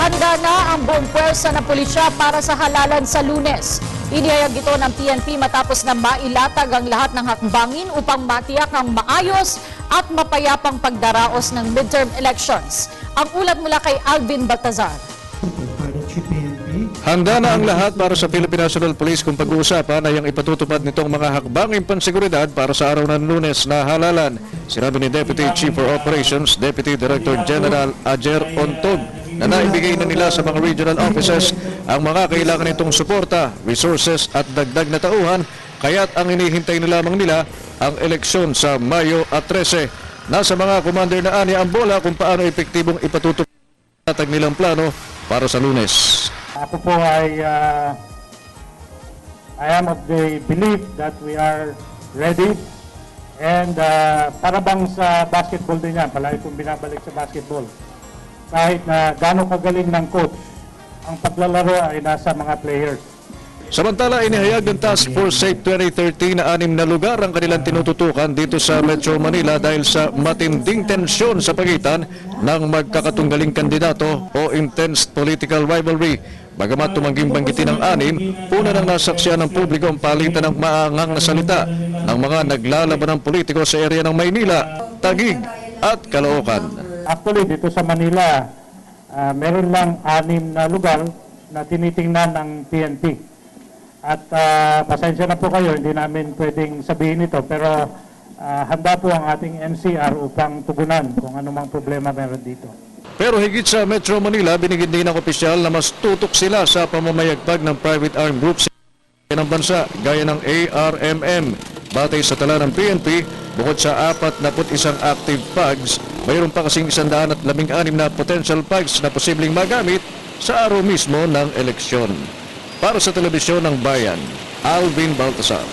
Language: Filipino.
Handa na ang buong pwersa ng pulisya para sa halalan sa Lunes. Inihayag ito ng PNP matapos na mailatag ang lahat ng hakbangin upang matiyak ang maayos at mapayapang pagdaraos ng midterm elections. Ang ulat mula kay Alvin Baltazar. Handa na ang lahat para sa Philippine National Police kung pag-uusapan ay ang ipatutupad nitong mga hakbanging panseguridad para sa araw ng Lunes na halalan. Sinabi ni Deputy Chief for Operations, Deputy Director General Ajer Ontog, na naibigay na nila sa mga regional offices ang mga kailangan nitong suporta, resources at dagdag na tauhan, kaya't ang inihintay na lamang nila ang eleksyon sa Mayo at 13. Nasa mga commander na ani ang bola kung paano epektibong ipatutupad ang nilang plano para sa Lunes. Ako po ay I am of the belief that we are ready and para bang sa basketball din yan, palagi kong binabalik sa basketball. Kahit na gano'ng kagaling ng coach, ang paglalaro ay nasa mga players. Samantala, inihayag ng Task Force SAFE 2013 na 6 na lugar ang kanilang tinututukan dito sa Metro Manila dahil sa matinding tensyon sa pagitan ng magkakatunggaling kandidato o intense political rivalry. Bagamat tumangging banggitin ng 6, una nang nasaksiyan ng publiko ang palitan ng maangang na salita ng mga naglalaban ng politiko sa area ng Maynila, Taguig at Caloocan. Actually, dito sa Manila, meron lang 6 na lugar na tinitingnan ng PNP. At pasensya na po kayo, hindi namin pwedeng sabihin ito, pero handa po ang ating NCR upang tugunan kung anumang problema meron dito. Pero higit sa Metro Manila, binigyan din ng opisyal na mas tutok sila sa pamamayagpag ng private armed groups ng bansa gaya ng ARMM. Batay sa tala ng PNP, bukod sa 41 active PAGs, mayroon pa kasing 116 na potential PAGs na posibleng magamit sa araw mismo ng eleksyon. Para sa Telebisyon ng Bayan, Alvin Baltazar.